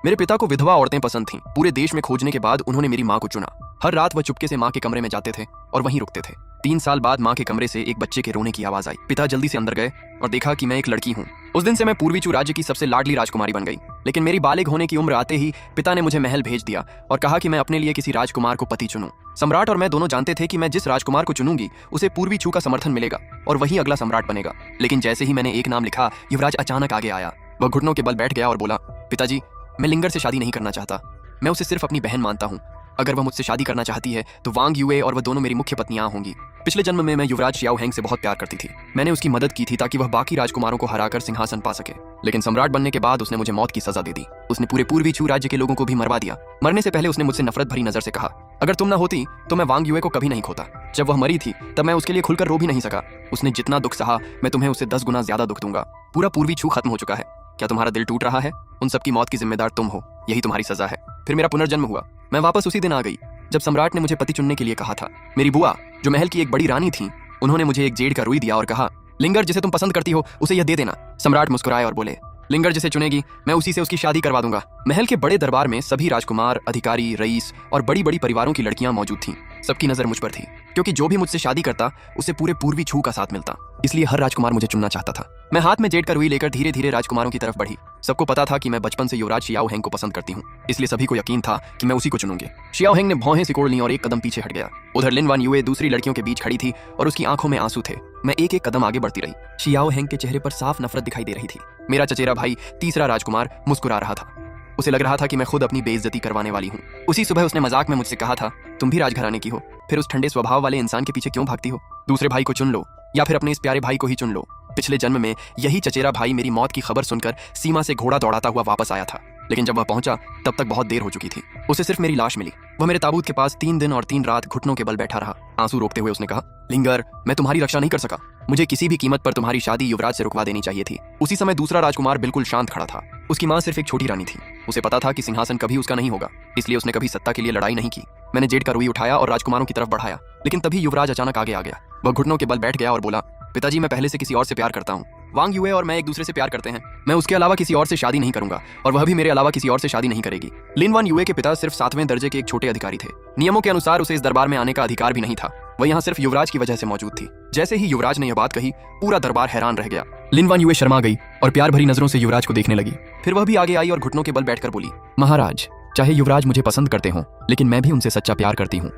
मेरे पिता को विधवा औरतें पसंद थीं। पूरे देश में खोजने के बाद उन्होंने मेरी माँ को चुना। हर रात वह चुपके से माँ के कमरे में जाते थे और वहीं रुकते थे। 3 साल बाद माँ के कमरे से एक बच्चे के रोने की आवाज आई। पिता जल्दी से अंदर गए और देखा कि मैं एक लड़की हूँ। उस दिन से मैं पूर्वी चू राज्य की सबसे लाडली राजकुमारी बन गई। लेकिन मेरी बालिग होने की उम्र आते ही पिता ने मुझे महल भेज दिया और कहा कि मैं अपने लिए किसी राजकुमार को पति चुनूं। सम्राट और मैं दोनों जानते थे कि मैं जिस राजकुमार को चुनूंगी उसे पूर्वी चू का समर्थन मिलेगा और वही अगला सम्राट बनेगा। लेकिन जैसे ही मैंने एक नाम लिखा, युवराज अचानक आगे आया। वह घुटनों के बल बैठ गया और बोला, पिताजी, मैं लिंगर से शादी नहीं करना चाहता। मैं उसे सिर्फ अपनी बहन मानता हूँ। अगर वह मुझसे शादी करना चाहती है तो वांग युए और वह दोनों मेरी मुख्य पत्नियां होंगी। पिछले जन्म में मैं युवराज शियाओ हेंग से बहुत प्यार करती थी। मैंने उसकी मदद की थी ताकि वह बाकी राजकुमारों को हराकर सिंहासन पा सके। लेकिन सम्राट बनने के बाद उसने मुझे मौत की सजा दे दी। उसने पूरे पूर्वी चू राज्य के लोगों को भी मरवा दिया। मरने से पहले उसने मुझसे नफरत भरी नजर से कहा, अगर तुम न होती तो मैं वांग युए को कभी नहीं खोता। जब वह मरी थी तब मैं उसके लिए खुलकर रो भी नहीं सका। उसने जितना दुख सहा, मैं तुम्हें उससे 10 गुना ज्यादा दुख दूंगा। पूरा पूर्वी चू खत्म हो चुका है। क्या तुम्हारा दिल टूट रहा है? उन सबकी मौत की जिम्मेदार तुम हो। यही तुम्हारी सजा है। फिर मेरा पुनर्जन्म हुआ। मैं वापस उसी दिन आ गई जब सम्राट ने मुझे पति चुनने के लिए कहा था। मेरी बुआ, जो महल की एक बड़ी रानी थी, उन्होंने मुझे एक जेड का रुई दिया और कहा, लिंगर जिसे तुम पसंद करती हो उसे यह दे देना। सम्राट मुस्कुराए और बोले, लिंगर जिसे चुनेगी मैं उसी से उसकी शादी करवा दूंगा। महल के बड़े दरबार में सभी राजकुमार, अधिकारी, रईस और बड़ी बड़ी परिवारों की लड़कियां मौजूद थीं। सबकी नजर मुझ पर थी, क्योंकि जो भी मुझसे शादी करता उसे पूरे पूर्वी छू का साथ मिलता। इसलिए हर राजकुमार मुझे चुनना चाहता था। मैं हाथ में जेड का रुई लेकर धीरे धीरे राजकुमारों की तरफ बढ़ी। सबको पता था कि मैं बचपन से युवराज शियाओ हेंग को पसंद करती हूँ, इसलिए सभी को यकीन था कि मैं उसी को चुनूंगी। शियाओ हेंग ने भौहें सिकोड़ ली और एक कदम पीछे हट गया। उधर लिन वान युए दूसरी लड़कियों के बीच खड़ी थी और उसकी आंखों में आंसू थे। मैं एक एक कदम आगे बढ़ती रही। शियाओ हेंग के चेहरे पर साफ नफरत दिखाई दे रही थी। मेरा चचेरा भाई, तीसरा राजकुमार, मुस्कुरा रहा था। उसे लग रहा था कि मैं खुद अपनी बेइज्जती करवाने वाली हूँ। उसी सुबह उसने मजाक में मुझसे कहा था, तुम भी राजघराने की हो, फिर उस ठंडे स्वभाव वाले इंसान के पीछे क्यों भागती हो? दूसरे भाई को चुन लो या फिर अपने इस प्यारे भाई को ही चुन लो। पिछले जन्म में यही चचेरा भाई मेरी मौत की खबर सुनकर सीमा से घोड़ा दौड़ाता हुआ वापस आया था। लेकिन जब वह पहुंचा तब तक बहुत देर हो चुकी थी। उसे सिर्फ मेरी लाश मिली। वह मेरे ताबूत के पास 3 दिन और 3 रात घुटनों के बल बैठा रहा। आंसू रोकते हुए उसने कहा, लिंगर, मैं तुम्हारी रक्षा नहीं कर सका। मुझे किसी भी कीमत पर तुम्हारी शादी युवराज से रुकवा देनी चाहिए थी। उसी समय दूसरा राजकुमार बिल्कुल शांत खड़ा था। उसकी माँ सिर्फ एक छोटी रानी थी। उसे पता था कि सिंहासन कभी उसका नहीं होगा, इसलिए उसने कभी सत्ता के लिए लड़ाई नहीं की। मैंने जेड का रुई उठाया और राजकुमारों की तरफ बढ़ाया, लेकिन तभी युवराज अचानक आगे आ गया। वह घुटनों के बल बैठ गया और बोला, पिताजी, मैं पहले से किसी और से प्यार करता हूँ। वांग युए और मैं एक दूसरे से प्यार करते हैं। मैं उसके अलावा किसी और से शादी नहीं करूंगा और वह भी मेरे अलावा किसी और से शादी नहीं करेगी। लिन वान युए के पिता सिर्फ 7वें दर्जे के एक छोटे अधिकारी थे। नियमों के अनुसार उसे इस दरबार में आने का अधिकार भी नहीं था। वह यहाँ सिर्फ युवराज की वजह से मौजूद थी। जैसे ही युवराज ने यह बात कही, पूरा दरबार हैरान रह गया। लिन वान युए शर्मा गई और प्यार भरी नजरों से युवराज को देखने लगी। फिर वह भी आगे आई और घुटनों के बल बैठकर बोली, महाराज, चाहे युवराज मुझे पसंद करते हों, लेकिन मैं भी उनसे सच्चा प्यार करती हूँ।